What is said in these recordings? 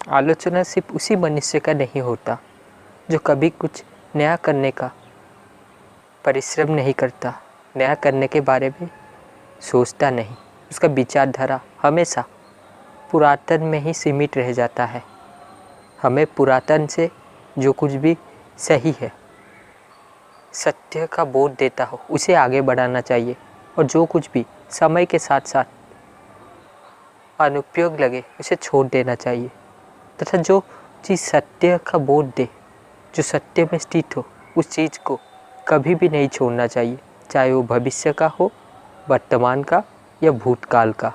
आलोचना सिर्फ उसी मनुष्य का नहीं होता जो कभी कुछ नया करने का परिश्रम नहीं करता, नया करने के बारे में सोचता नहीं। उसका विचारधारा हमेशा पुरातन में ही सीमित रह जाता है। हमें पुरातन से जो कुछ भी सही है, सत्य का बोध देता हो, उसे आगे बढ़ाना चाहिए, और जो कुछ भी समय के साथ साथ अनुपयोग लगे उसे छोड़ देना चाहिए। तथा जो चीज़ सत्य का बोध दे, जो सत्य में स्थित हो, उस चीज़ को कभी भी नहीं छोड़ना चाहिए, चाहे वो भविष्य का हो, वर्तमान का या भूतकाल का।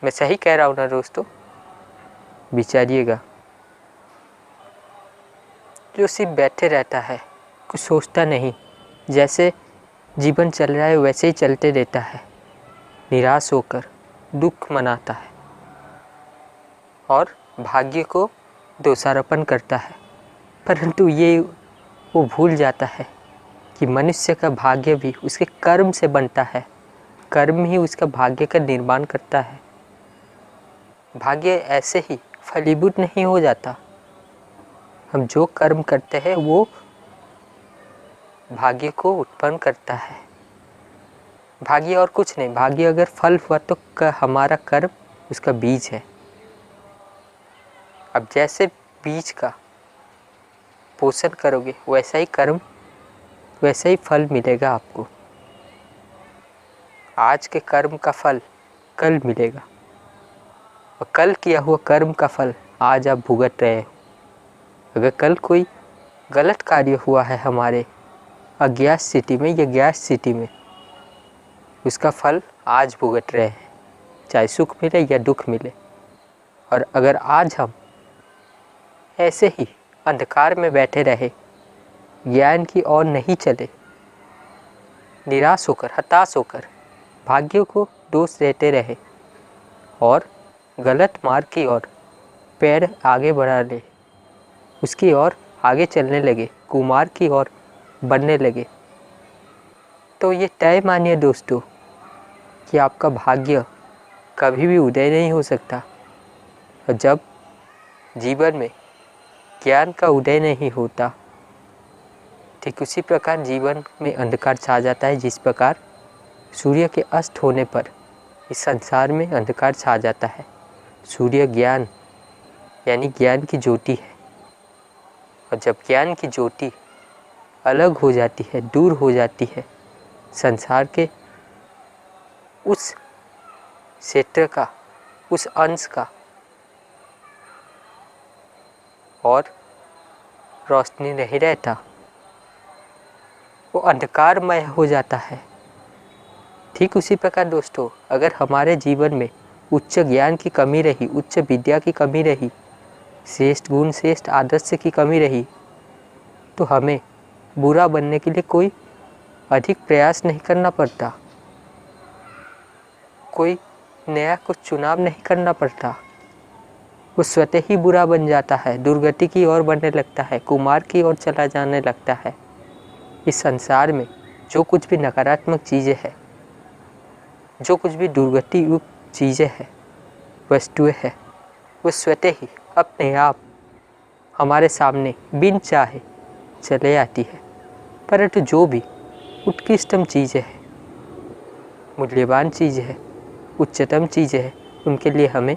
मैं सही कह रहा हूँ ना दोस्तों? विचारिएगा। जो सिर्फ बैठे रहता है, कुछ सोचता नहीं, जैसे जीवन चल रहा है वैसे ही चलते रहता है, निराश होकर दुख मनाता है और भाग्य को दोषारोपण करता है, परंतु ये वो भूल जाता है कि मनुष्य का भाग्य भी उसके कर्म से बनता है। कर्म ही उसका भाग्य का निर्माण करता है। भाग्य ऐसे ही फलीभूत नहीं हो जाता। हम जो कर्म करते हैं वो भाग्य को उत्पन्न करता है। भाग्य और कुछ नहीं, भाग्य अगर फल हुआ तो हमारा कर्म उसका बीज है। अब जैसे बीज का पोषण करोगे वैसा ही कर्म, वैसा ही फल मिलेगा आपको। आज के कर्म का फल कल मिलेगा, और कल किया हुआ कर्म का फल आज आप भुगत रहे हो। अगर कल कोई गलत कार्य हुआ है हमारे अज्ञात स्थिति में या ज्ञात स्थिति में, उसका फल आज भुगत रहे हैं, चाहे सुख मिले या दुख मिले। और अगर आज हम ऐसे ही अंधकार में बैठे रहे, ज्ञान की ओर नहीं चले, निराश होकर, हताश होकर भाग्य को दोष देते रहे और गलत मार्ग की ओर पैर आगे बढ़ा ले, उसकी ओर आगे चलने लगे, कुमार्ग की ओर बढ़ने लगे, तो ये तय मानिए दोस्तों कि आपका भाग्य कभी भी उदय नहीं हो सकता। और जब जीवन में ज्ञान का उदय नहीं होता, ठीक उसी प्रकार जीवन में अंधकार छा जाता है। जिस प्रकार सूर्य के अस्त होने पर इस संसार में अंधकार छा जाता है। सूर्य ज्ञान यानी ज्ञान की ज्योति है, और जब ज्ञान की ज्योति अलग हो जाती है, दूर हो जाती है संसार के उस क्षेत्र का, उस अंश का, और रोशनी नहीं रहता, वो अंधकारमय हो जाता है। ठीक उसी प्रकार दोस्तों, अगर हमारे जीवन में उच्च ज्ञान की कमी रही, उच्च विद्या की कमी रही, श्रेष्ठ गुण, श्रेष्ठ आदर्श की कमी रही, तो हमें बुरा बनने के लिए कोई अधिक प्रयास नहीं करना पड़ता, कोई नया कुछ चुनाव नहीं करना पड़ता। वो स्वतः ही बुरा बन जाता है, दुर्गति की ओर बढ़ने लगता है, कुमार्ग की ओर चला जाने लगता है। इस संसार में जो कुछ भी नकारात्मक चीज़ें हैं, जो कुछ भी दुर्गति युक्त चीज़ें हैं, वस्तुएं हैं, वो स्वतः ही अपने आप हमारे सामने बिन चाहे चले आती है। परंतु जो भी उत्कृष्टतम चीज़ें हैं, मूल्यवान चीज़ें हैं, उच्चतम चीज़ें हैं, उनके लिए हमें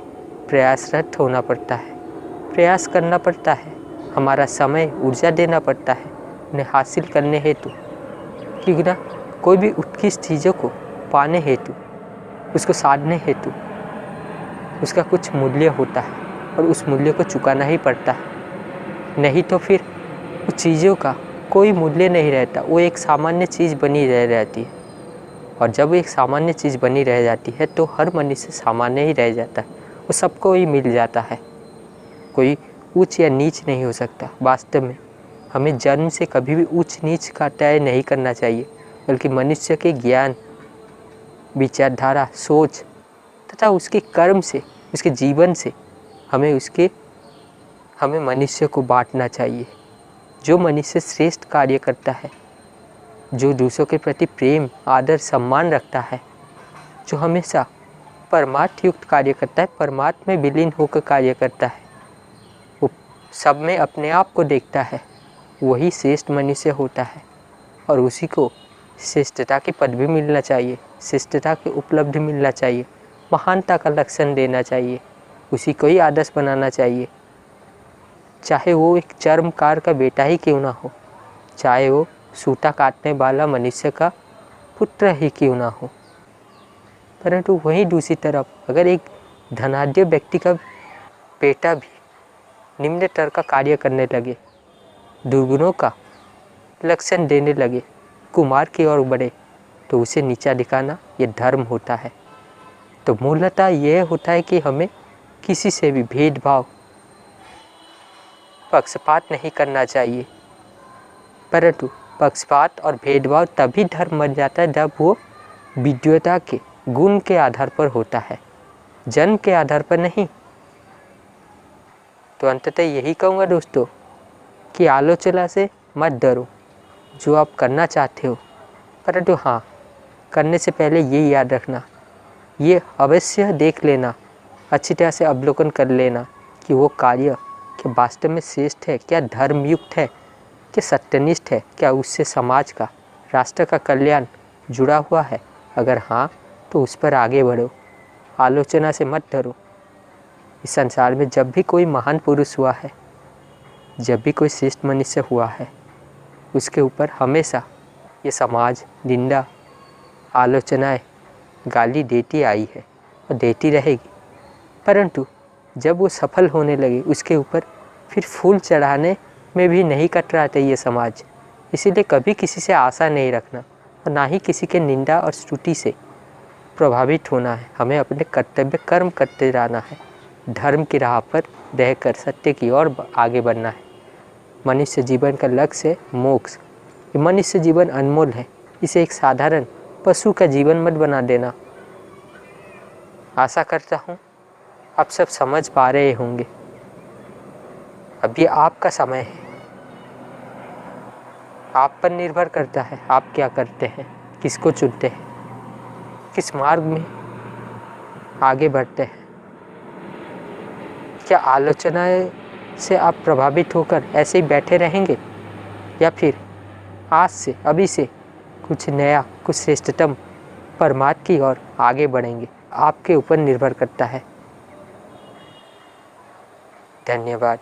प्रयासरत होना पड़ता है, प्रयास करना पड़ता है, हमारा समय, ऊर्जा देना पड़ता है उन्हें हासिल करने हेतु। क्योंकि ना कोई भी उत्कृष्ट चीज़ों को पाने हेतु, उसको साधने हेतु उसका कुछ मूल्य होता है, और उस मूल्य को चुकाना ही पड़ता है। नहीं तो फिर उस चीज़ों का कोई मूल्य नहीं रहता, वो एक सामान्य चीज़ बनी रह जाती है। और जब एक सामान्य चीज़ बनी रह जाती है तो हर मनुष्य सामान्य ही रह जाता है, वो सबको ही मिल जाता है, कोई ऊंच या नीच नहीं हो सकता। वास्तव में हमें जन्म से कभी भी ऊंच नीच का तय नहीं करना चाहिए, बल्कि मनुष्य के ज्ञान, विचारधारा, सोच तथा उसके कर्म से, उसके जीवन से हमें मनुष्य को बांटना चाहिए। जो मनुष्य श्रेष्ठ कार्य करता है, जो दूसरों के प्रति प्रेम, आदर, सम्मान रखता है, जो हमेशा परमार्थ युक्त कार्य करता है, परमात्मा में विलीन होकर कार्य करता है, वो सब में अपने आप को देखता है, वही श्रेष्ठ मनुष्य होता है। और उसी को श्रेष्ठता की पदवी मिलना चाहिए, श्रेष्ठता की उपलब्धि मिलना चाहिए, महानता का लक्षण देना चाहिए, उसी को ही आदर्श बनाना चाहिए। चाहे वो एक चर्मकार का बेटा ही क्यों ना हो, चाहे वो सूता काटने वाला मनुष्य का पुत्र ही क्यों ना हो। परंतु वहीं दूसरी तरफ अगर एक धनाढ्य व्यक्ति का बेटा भी निम्न स्तर का कार्य करने लगे, दुर्गुणों का लक्षण देने लगे, कुमार की ओर बढ़े, तो उसे नीचा दिखाना ये धर्म होता है। तो मूलतः यह होता है कि हमें किसी से भी भेदभाव, पक्षपात नहीं करना चाहिए। परंतु पक्षपात और भेदभाव तभी धर्म बन जाता है जब वो विद्वता के गुण के आधार पर होता है, जन्म के आधार पर नहीं। तो अंततः यही कहूँगा दोस्तों कि आलोचना से मत डरो, जो आप करना चाहते हो, परंतु हाँ, करने से पहले ये याद रखना, ये अवश्य देख लेना, अच्छी तरह से अवलोकन कर लेना कि वो कार्य क्या वास्तव में श्रेष्ठ है, क्या धर्मयुक्त है, क्या सत्यनिष्ठ है, क्या उससे समाज का, राष्ट्र का कल्याण जुड़ा हुआ है। अगर हाँ, तो उस पर आगे बढ़ो, आलोचना से मत डरो। इस संसार में जब भी कोई महान पुरुष हुआ है, जब भी कोई श्रेष्ठ मनुष्य हुआ है, उसके ऊपर हमेशा ये समाज निंदा, आलोचनाएं, गाली देती आई है और देती रहेगी। परंतु जब वो सफल होने लगे, उसके ऊपर फिर फूल चढ़ाने में भी नहीं कतराते ये समाज। इसीलिए कभी किसी से आशा नहीं रखना और ना ही किसी के निंदा और स्तुति से प्रभावित होना है। हमें अपने कर्तव्य कर्म करते रहना है, धर्म की राह पर रहकर सत्य की ओर आगे बढ़ना है। मनुष्य जीवन का लक्ष्य है मोक्ष। ये मनुष्य जीवन अनमोल है, इसे एक साधारण पशु का जीवन मत बना देना। आशा करता हूँ आप सब समझ पा रहे होंगे। अब ये आपका समय है, आप पर निर्भर करता है आप क्या करते हैं, किसको चुनते हैं, किस मार्ग में आगे बढ़ते हैं। क्या आलोचना से आप प्रभावित होकर ऐसे ही बैठे रहेंगे, या फिर आज से अभी से कुछ नया, कुछ श्रेष्ठतम परमात्मा की ओर आगे बढ़ेंगे? आपके ऊपर निर्भर करता है। धन्यवाद।